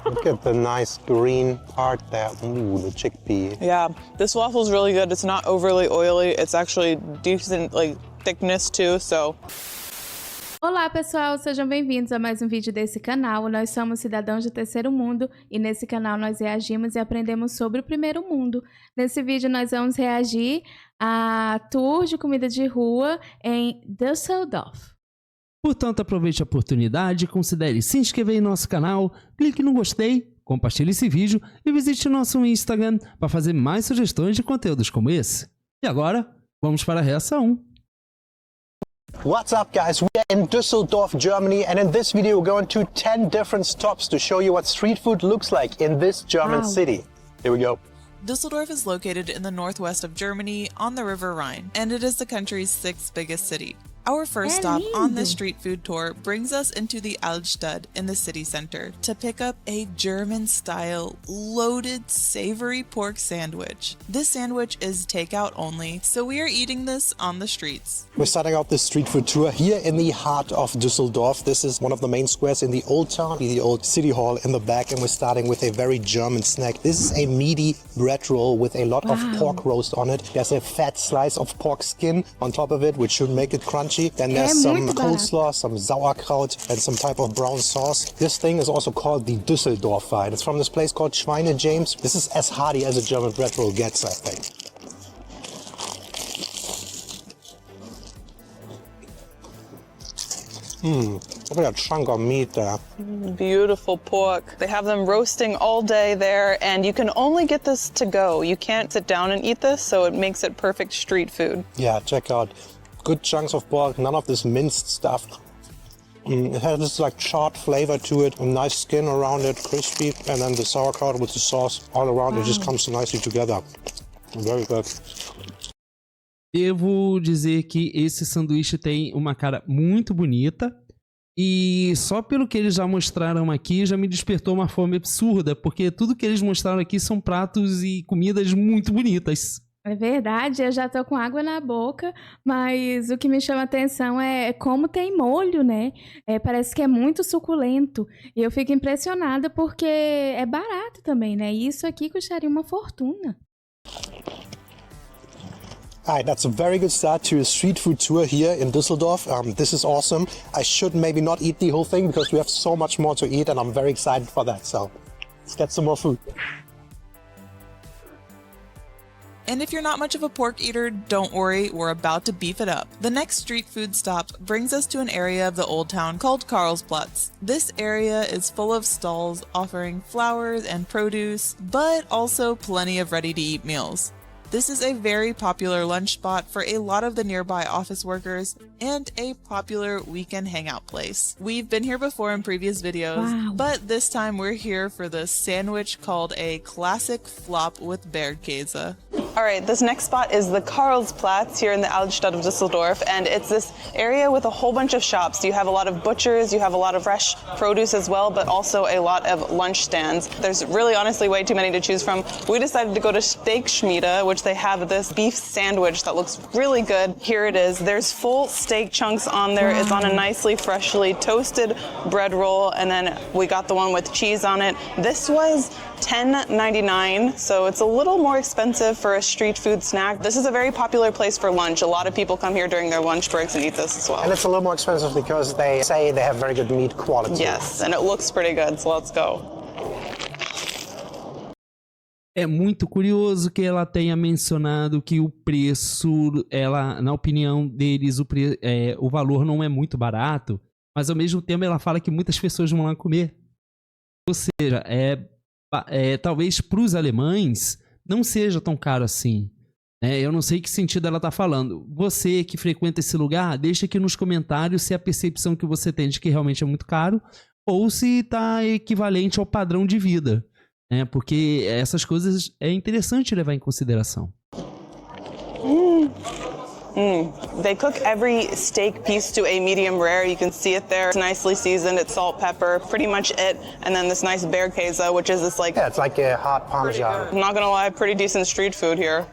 Look at the nice green part there. Ooh, the chickpea. Yeah, this waffle's really good. It's not overly oily. It's actually decent, like, thickness too, so... Olá pessoal, sejam bem-vindos a mais um vídeo desse canal. Nós somos cidadãos do terceiro mundo e nesse canal nós reagimos e aprendemos sobre o primeiro mundo. Nesse vídeo nós vamos reagir a tour de comida de rua em Düsseldorf. Portanto, aproveite a oportunidade, considere se inscrever em nosso canal, clique no gostei, compartilhe esse vídeo e visite nosso Instagram para fazer mais sugestões de conteúdos como esse. E agora, vamos para a reação. What's up guys, we are in Düsseldorf, Germany, and in this video we're going to 10 different stops to show you what street food looks like in this German city. Here we go. Düsseldorf is located in the northwest of Germany on the River Rhine, and it is the country's 6th biggest city. Our first stop on this street food tour brings us into the Altstadt in the city center to pick up a German-style, loaded, savory pork sandwich. This sandwich is takeout only, so we are eating this on the streets. We're starting out this street food tour here in the heart of Düsseldorf. This is one of the main squares in the old town, the old city hall in the back, and we're starting with a very German snack. This is a meaty bread roll with a lot of pork roast on it. There's a fat slice of pork skin on top of it, which should make it crunchy. Then there's some coleslaw, some sauerkraut, and some type of brown sauce. This thing is also called the Düsseldorfer, and it's from this place called Schweine James. This is as hearty as a German bread roll gets, I think. Look at that chunk of meat there. Beautiful pork. They have them roasting all day there, and you can only get this to go. You can't sit down and eat this, so it makes it perfect street food. Yeah, check out. Good chunks of pork, none of this minced stuff. It has this like charred flavor to it, a nice skin around it, crispy, and then the sauerkraut with the sauce all around it just comes nicely together. Very good. Devo dizer que esse sanduíche tem uma cara muito bonita e só pelo que eles já mostraram aqui já me despertou uma fome absurda, porque tudo que eles mostraram aqui são pratos e comidas muito bonitas. É verdade, eu já tô com água na boca, mas o que me chama a atenção é como tem molho, né? Parece que é muito suculento. E eu fico impressionada porque é barato também, né? E isso aqui custaria uma fortuna. Alright, that's a very good start to a street food tour here in Düsseldorf. This is awesome. I should maybe not eat the whole thing because we have so much more to eat and I'm very excited for that. So let's get some more food. And if you're not much of a pork eater, don't worry, we're about to beef it up. The next street food stop brings us to an area of the old town called Karlsplatz. This area is full of stalls offering flowers and produce, but also plenty of ready-to-eat meals. This is a very popular lunch spot for a lot of the nearby office workers and a popular weekend hangout place. We've been here before in previous videos, but this time we're here for the sandwich called a classic flop with Bergkäse. Alright, this next spot is the Karlsplatz here in the Altstadt of Düsseldorf, and it's this area with a whole bunch of shops. You have a lot of butchers, you have a lot of fresh produce as well, but also a lot of lunch stands. There's really honestly way too many to choose from. We decided to go to Steak Schmiede, which they have this beef sandwich that looks really good. Here it is. There's full steak chunks on there. It's on a nicely freshly toasted bread roll, and then we got the one with cheese on it. This was $10.99, so it's a little more expensive for a street food snack. This is a very popular place for lunch. A lot of people come here during their lunch breaks and eat this as well. And it's a little more expensive because they say they have very good meat quality. Yes, and it looks pretty good, so let's go. É muito curioso que ela tenha mencionado que o preço, ela, na opinião deles, o valor não é muito barato, mas ao mesmo tempo ela fala que muitas pessoas vão lá comer. Ou seja, talvez para os alemães não seja tão caro assim. Eu não sei que sentido ela está falando. Você que frequenta esse lugar, deixa aqui nos comentários se a percepção que você tem de que realmente é muito caro ou se está equivalente ao padrão de vida. Porque essas coisas é interessante levar em consideração. They cook every steak piece to a medium rare. You can see it there. It's nicely seasoned. It's salt, pepper, pretty much it. And then this nice Bergkäse, which is this like... Yeah, it's like a hot Parmesan. I'm not gonna lie, pretty decent street food here.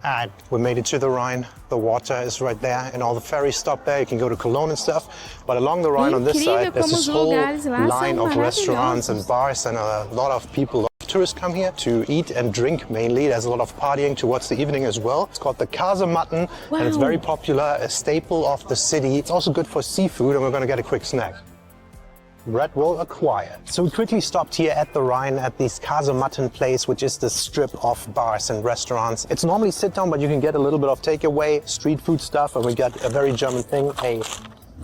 And we made it to the Rhine. The water is right there and all the ferries stop there. You can go to Cologne and stuff. But along the Rhine on this side, there's this whole line of restaurants and bars, and a lot of people, tourists come here to eat and drink mainly. There's a lot of partying towards the evening as well. It's called the Kasematten, and it's very popular, a staple of the city. It's also good for seafood, and we're gonna get a quick snack. Bread roll acquired. So we quickly stopped here at the Rhine at this Kasematten place, which is the strip of bars and restaurants. It's normally sit down, but you can get a little bit of takeaway, street food stuff, and we got a very German thing, a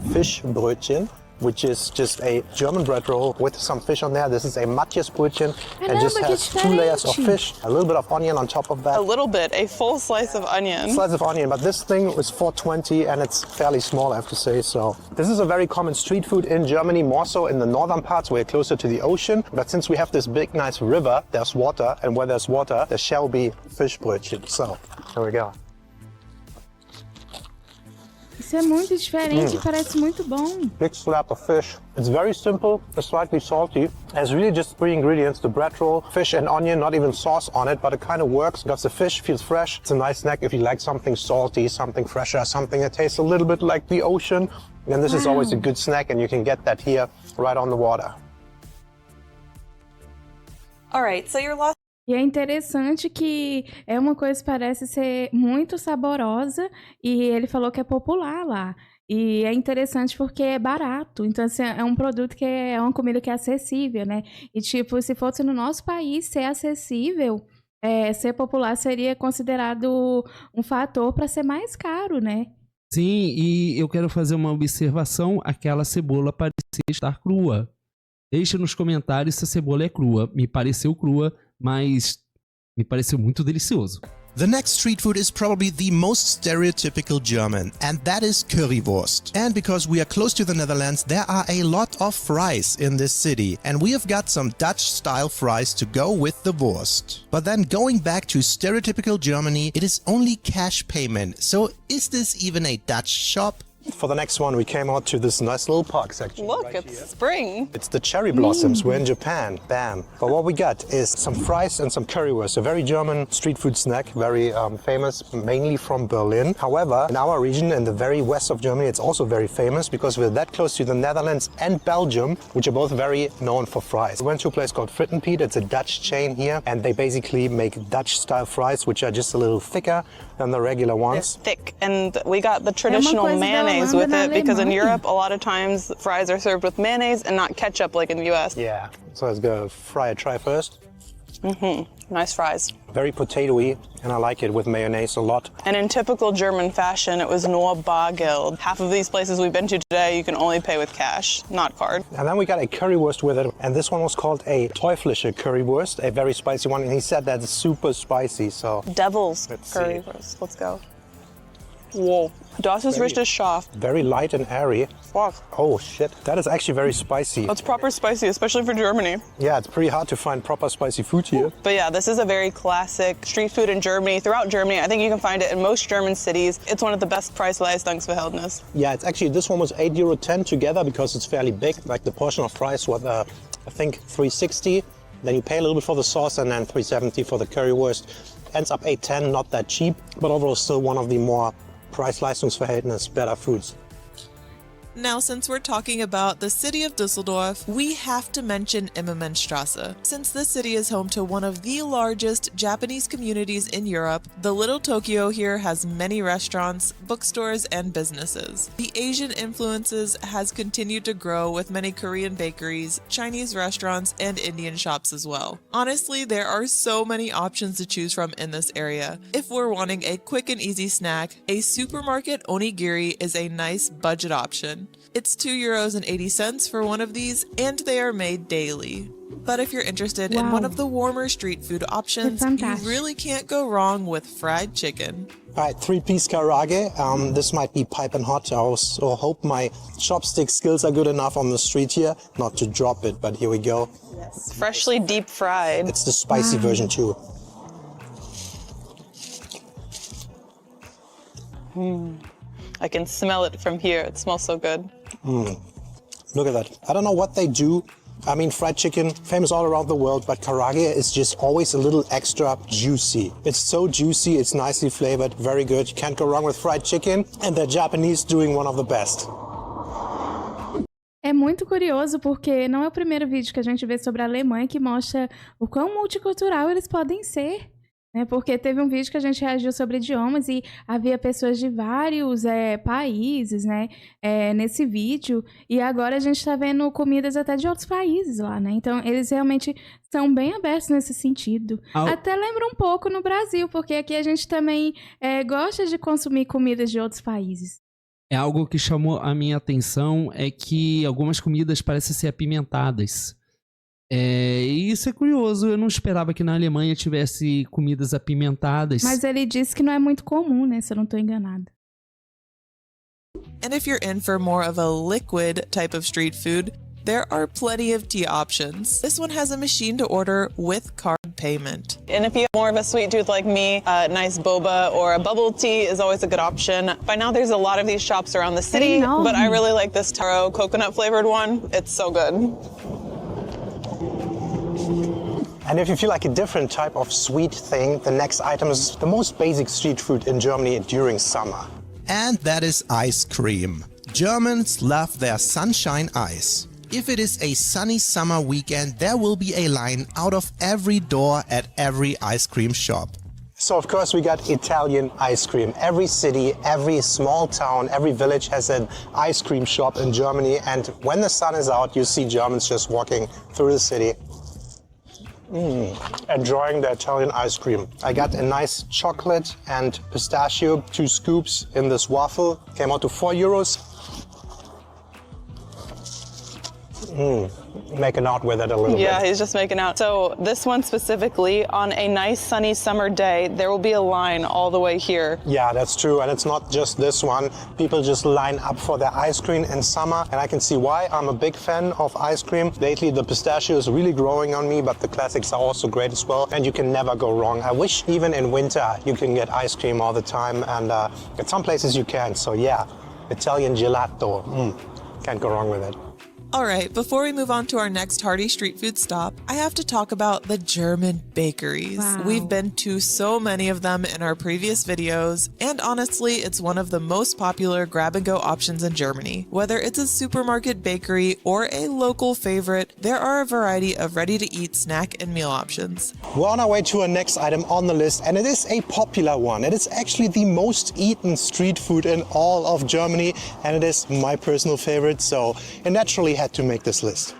Fischbrötchen, which is just a German bread roll with some fish on there. This is a Matjesbrötchen and just has 2 layers of fish, a little bit of onion on top of that. A little bit, a full slice of onion. Slice of onion, but this thing was $4.20 and it's fairly small, I have to say. So this is a very common street food in Germany, more so in the northern parts where you're closer to the ocean. But since we have this big, nice river, there's water, and where there's water, there shall be Fischbrötchen. So here we go. Isso é muito diferente, parece muito bom. Big slab of fish. It's very simple, it's slightly salty. It has really just 3 ingredients, the bread roll, fish and onion, not even sauce on it, but it kind of works because the fish feels fresh. It's a nice snack if you like something salty, something fresher, something that tastes a little bit like the ocean. Then this is always a good snack, and you can get that here right on the water. All right, so your last E é interessante que é uma coisa que parece ser muito saborosa e ele falou que é popular lá. E é interessante porque é barato. Então, assim, é um produto que é uma comida que é acessível, né? E, tipo, se fosse no nosso país ser acessível, ser popular seria considerado um fator para ser mais caro, né? Sim, e eu quero fazer uma observação. Aquela cebola parecia estar crua. Deixa nos comentários se a cebola é crua. Me pareceu crua, mas me pareceu muito delicioso. The next street food is probably the most stereotypical German, and that is Currywurst. And because we are close to the Netherlands, there are a lot of fries in this city, and we have got some Dutch-style fries to go with the Wurst. But then going back to stereotypical Germany, it is only cash payment. So is this even a Dutch shop? For the next one, we came out to this nice little park section. look, right it's here. spring. It's the cherry blossoms. We're in Japan. Bam. But what we got is some fries and some currywurst, a very German street food snack, very famous, mainly from Berlin. However, in our region, in the very west of Germany, it's also very famous because we're that close to the Netherlands and Belgium, which are both very known for fries. We went to a place called Frittenpiet. It's a Dutch chain here, and they basically make Dutch-style fries, which are just a little thicker than the regular ones. They're thick, and we got the traditional mayonnaise with it because in Europe, a lot of times fries are served with mayonnaise and not ketchup like in the US. Yeah, so let's go try first. Nice fries. Very potatoey, and I like it with mayonnaise a lot. And in typical German fashion, it was nur Bargeld. Half of these places we've been to today, you can only pay with cash, not card. And then we got a currywurst with it, and this one was called a teuflische Currywurst, a very spicy one, and he said that's super spicy, so... Devil's Let's Currywurst. Let's go. Whoa. Das ist richtig scharf. Very light and airy. Fuck. Oh shit, that is actually very spicy. That's proper spicy, especially for Germany. Yeah, it's pretty hard to find proper spicy food here. But yeah, this is a very classic street food in Germany. Throughout Germany, I think you can find it in most German cities. It's one of the best Preis-Leistungsverhältnis. Yeah, it's actually, this one was €8.10 together because it's fairly big. Like the portion of fries was, I think, $3.60. Then you pay a little bit for the sauce and then $3.70 for the currywurst. Ends up $8.10, not that cheap, but overall still one of the more Preis-Leistungsverhältnis better foods. Now, since we're talking about the city of Düsseldorf, we have to mention Immermannstraße. Since this city is home to one of the largest Japanese communities in Europe, the Little Tokyo here has many restaurants, bookstores, and businesses. The Asian influences has continued to grow with many Korean bakeries, Chinese restaurants, and Indian shops as well. Honestly, there are so many options to choose from in this area. If we're wanting a quick and easy snack, a supermarket onigiri is a nice budget option. It's €2.80 for one of these, and they are made daily. But if you're interested in one of the warmer street food options, you really can't go wrong with fried chicken. All right, 3-piece karaage. This might be piping hot. I also hope my chopstick skills are good enough on the street here, not to drop it, but here we go. Yes, freshly deep fried. It's the spicy version too. I can smell it from here. It smells so good. Look at that. I don't know what they do I mean, fried chicken, famous all around the world, but karaage is just always a little extra juicy. It's so juicy, it's nicely flavored, very good. You can't go wrong with fried chicken, and the Japanese doing one of the best. É muito curioso porque não é o primeiro vídeo que a gente vê sobre a Alemanha que mostra o quão multicultural eles podem ser. Né? Porque teve um vídeo que a gente reagiu sobre idiomas e havia pessoas de vários países, né, nesse vídeo. E agora a gente está vendo comidas até de outros países lá, né? Então eles realmente são bem abertos nesse sentido. Até lembra um pouco no Brasil, porque aqui a gente também gosta de consumir comidas de outros países. É algo que chamou a minha atenção, é que algumas comidas parecem ser apimentadas. E isso é curioso, eu não esperava que na Alemanha tivesse comidas apimentadas. Mas ele disse que não é muito comum, né, se eu não estou enganada. And if you're in for more of a liquid type of street food, there are plenty of tea options. This one has a machine to order with card payment. And if you have more of a sweet tooth like me, a nice boba or a bubble tea is always a good option. By now there's a lot of these shops around the city, but I really like this taro coconut flavored one. It's so good. And if you feel like a different type of sweet thing, the next item is the most basic street food in Germany during summer. And that is ice cream. Germans love their sunshine ice. If it is a sunny summer weekend, there will be a line out of every door at every ice cream shop. So of course we got Italian ice cream. Every city, every small town, every village has an ice cream shop in Germany, and when the sun is out you see Germans just walking through the city. Enjoying the Italian ice cream. I got a nice chocolate and pistachio, 2 scoops in this waffle. Came out to €4. Making out with it a little bit. Yeah, he's just making out. So this one specifically, on a nice sunny summer day, there will be a line all the way here. Yeah, that's true. And it's not just this one. People just line up for their ice cream in summer. And I can see why. I'm a big fan of ice cream. Lately, the pistachio is really growing on me, but the classics are also great as well. And you can never go wrong. I wish even in winter you can get ice cream all the time. And at some places you can. So yeah, Italian gelato. Can't go wrong with it. Alright, before we move on to our next hearty street food stop, I have to talk about the German bakeries. Wow. We've been to so many of them in our previous videos, and honestly, it's one of the most popular grab-and-go options in Germany. Whether it's a supermarket bakery or a local favorite, there are a variety of ready-to-eat snack and meal options. We're on our way to our next item on the list, and it is a popular one. It is actually the most eaten street food in all of Germany, and it is my personal favorite, so it naturally had to make this list.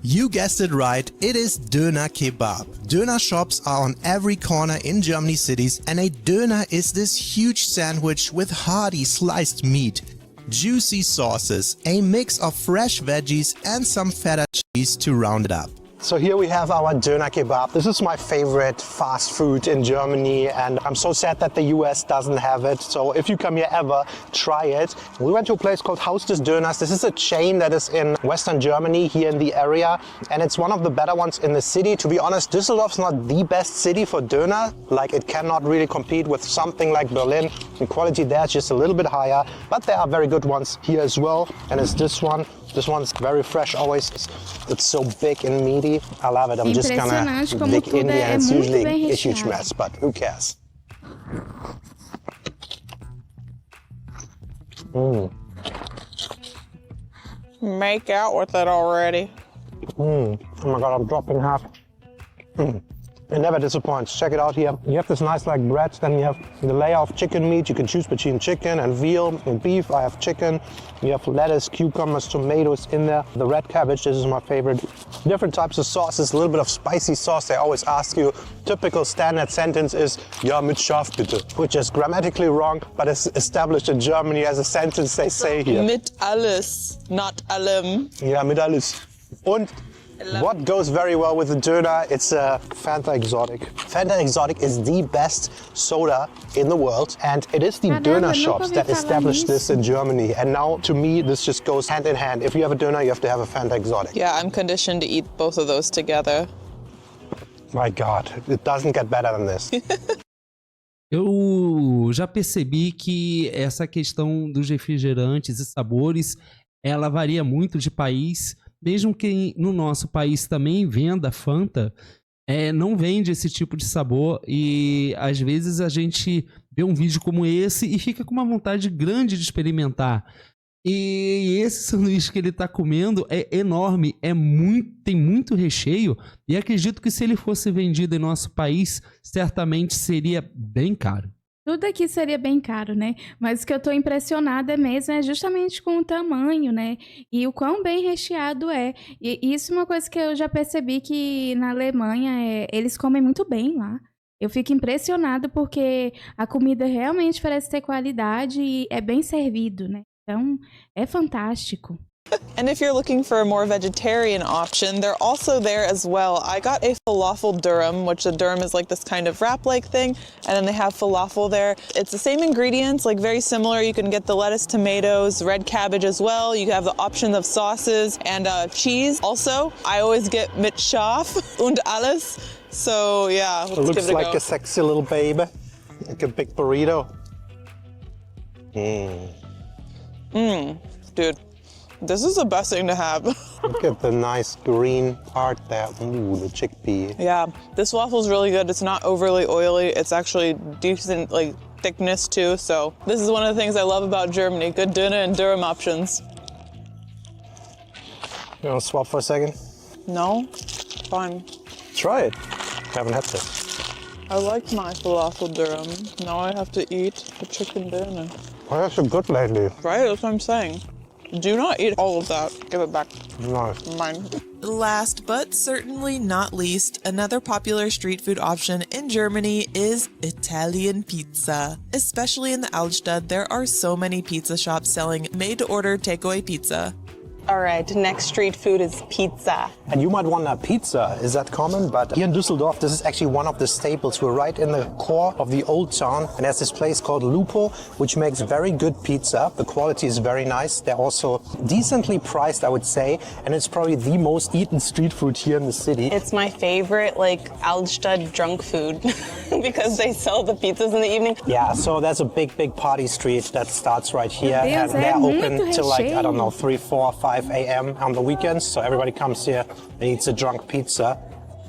You guessed it right, it is Döner kebab. Döner shops are on every corner in Germany's cities, and a Döner is this huge sandwich with hearty sliced meat, juicy sauces, a mix of fresh veggies and some feta cheese to round it up. So here we have our Döner kebab. This is my favorite fast food in Germany, and I'm so sad that the US doesn't have it. So if you come here ever, try it. We went to a place called Haus des Döners. This is a chain that is in Western Germany, here in the area, and it's one of the better ones in the city. To be honest, Düsseldorf's not the best city for Döner. Like, it cannot really compete with something like Berlin. The quality there is just a little bit higher, but there are very good ones here as well. And it's this one. This one's very fresh always. It's so big and meaty. I love it. I'm just gonna dig in here, and it's usually a huge mess, but who cares? Make out with it already. Oh my God, I'm dropping half. It never disappoints. Check it out here. You have this nice like bread, then you have the layer of chicken meat. You can choose between chicken and veal and beef. I have chicken. You have lettuce, cucumbers, tomatoes in there. The red cabbage, this is my favorite. Different types of sauces, a little bit of spicy sauce. They always ask you, typical standard sentence is, ja, mit scharf bitte, which is grammatically wrong, but it's established in Germany as a sentence they say here. Mit alles, not allem. Ja, mit alles. Und what goes very well with the Döner, it's Fanta Exotic. Fanta Exotic is the best soda in the world, and it is the Döner shops that established this in Germany. And now, to me, this just goes hand in hand. If you have a Döner, you have to have a Fanta Exotic. Yeah, I'm conditioned to eat both of those together. My God, it doesn't get better than this. Eu já percebi que essa questão dos refrigerantes e sabores, ela varia muito de país mesmo que no nosso país também venda Fanta, não vende esse tipo de sabor e às vezes a gente vê um vídeo como esse e fica com uma vontade grande de experimentar. E esse sanduíche que ele tá comendo é enorme, tem muito recheio e acredito que se ele fosse vendido em nosso país, certamente seria bem caro. Tudo aqui seria bem caro, né? Mas o que eu tô impressionada mesmo é justamente com o tamanho, né? E o quão bem recheado é. E isso é uma coisa que eu já percebi que na Alemanha eles comem muito bem lá. Eu fico impressionada porque a comida realmente parece ter qualidade e é bem servido, né? Então, é fantástico. And if you're looking for a more vegetarian option, they're also there as well. I got a falafel durum, which the durum is like this kind of wrap-like thing, and then they have falafel there. It's the same ingredients, like very similar. You can get the lettuce, tomatoes, red cabbage as well. You have the option of sauces and cheese. Also, I always get mit Schaf und alles. So yeah, let's It looks give it a like go. a sexy little baby, like a big burrito. Dude, this is the best thing to have. Look at the nice green part there. Ooh, the chickpea. Yeah, this waffle's really good. It's not overly oily. It's actually decent, like, thickness too. So this is one of the things I love about Germany. Good Döner and durum options. You want to swap for a second? No? Fine. Try it. Haven't had this. I like my falafel durum. Now I have to eat the chicken Döner. Oh, that's so good lately. Right? That's what I'm saying. Do not eat all of that. Give it back. Nice. Mine. Last but certainly not least, another popular street food option in Germany is Italian pizza. Especially in the Altstadt, there are so many pizza shops selling made-to-order takeaway pizza. All right, next street food is pizza. And you might wonder, pizza, is that common? But here in Düsseldorf, this is actually one of the staples. We're right in the core of the old town, and there's this place called Lupo, which makes very good pizza. The quality is very nice. They're also decently priced, I would say, and it's probably the most eaten street food here in the city. It's my favorite, like, Altstadt drunk food because they sell the pizzas in the evening. Yeah, so there's a big, big party street that starts right here, Meu Deus, and they're open muito till like, I don't know, recheio. 3, 4, 5 a.m. on the weekends. So everybody comes here and eats a drunk pizza.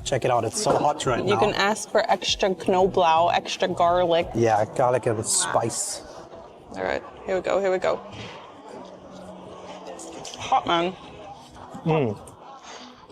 Check it out, it's so hot right You now. can ask for extra Knoblauch, extra garlic. Yeah, garlic and spice. All right, here we go, here we go. Hot, man.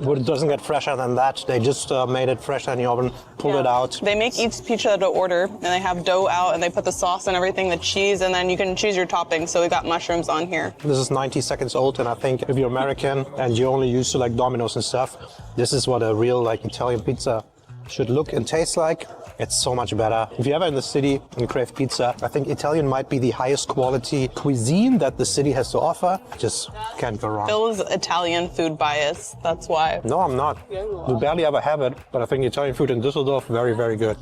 But it doesn't get fresher than that. They just made it fresh in the oven, pulled it out. They make each pizza to order, and they have dough out, and they put the sauce and everything, the cheese, and then you can choose your toppings. So we got mushrooms on here. This is 90 seconds old, and I think if you're American and you're only used to like Domino's and stuff, this is what a real like Italian pizza should look and taste like. It's so much better. If you're ever in the city and crave pizza, I think Italian might be the highest quality cuisine that the city has to offer. Just can't go wrong. Phil's Italian food bias, that's why. No, I'm not. We barely ever have it, but I think Italian food in Düsseldorf, very, very good.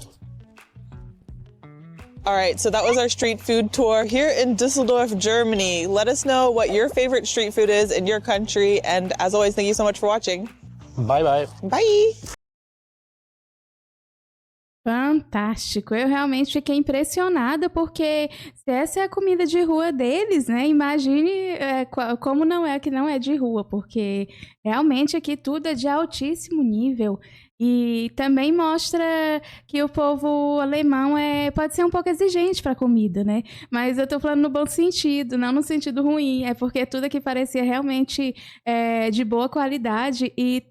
All right, so that was our street food tour here in Düsseldorf, Germany. Let us know what your favorite street food is in your country. And as always, thank you so much for watching. Bye-bye. Bye. Fantástico, eu realmente fiquei impressionada porque se essa é a comida de rua deles, né? Imagine como não é que não é de rua, porque realmente aqui tudo é de altíssimo nível e também mostra que o povo alemão pode ser um pouco exigente para comida, né? Mas eu tô falando no bom sentido, não no sentido ruim, é porque tudo aqui parecia realmente de boa qualidade e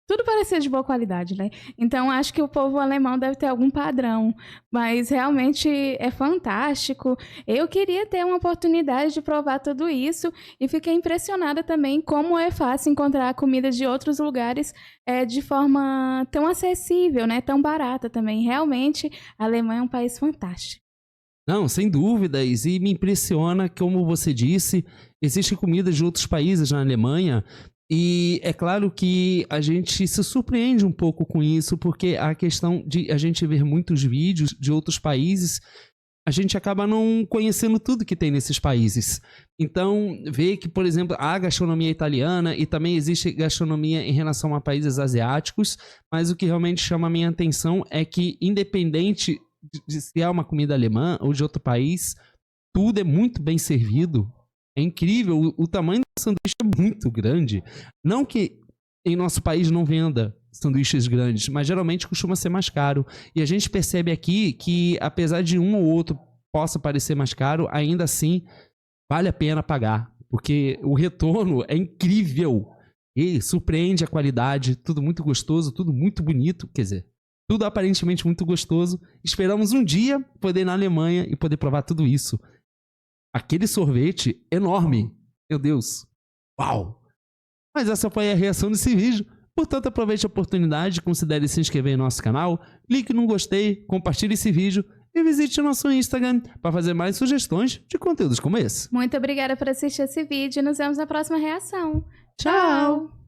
tudo parecia de boa qualidade, né? Então, acho que o povo alemão deve ter algum padrão, mas realmente é fantástico. Eu queria ter uma oportunidade de provar tudo isso e fiquei impressionada também como é fácil encontrar comida de outros lugares de forma tão acessível, né? Tão barata também. Realmente, a Alemanha é um país fantástico. Não, sem dúvidas, e me impressiona, como você disse, existem comidas de outros países na Alemanha. E é claro que a gente se surpreende um pouco com isso, porque a questão de a gente ver muitos vídeos de outros países, a gente acaba não conhecendo tudo que tem nesses países. Então, ver que, por exemplo, há gastronomia italiana e também existe gastronomia em relação a países asiáticos, mas o que realmente chama a minha atenção é que, independente de se é uma comida alemã ou de outro país, tudo é muito bem servido. É incrível, o tamanho do sanduíche é muito grande. Não que em nosso país não venda sanduíches grandes, mas geralmente costuma ser mais caro. E a gente percebe aqui que, apesar de um ou outro possa parecer mais caro, ainda assim vale a pena pagar, porque o retorno é incrível. E surpreende a qualidade, tudo muito gostoso, tudo muito bonito, quer dizer, tudo aparentemente muito gostoso. Esperamos um dia poder ir na Alemanha e poder provar tudo isso. Aquele sorvete enorme, meu Deus, uau! Mas essa foi a reação desse vídeo. Portanto, aproveite a oportunidade, considere se inscrever em nosso canal, clique no gostei, compartilhe esse vídeo e visite o nosso Instagram para fazer mais sugestões de conteúdos como esse. Muito obrigada por assistir esse vídeo e nos vemos na próxima reação. Tchau!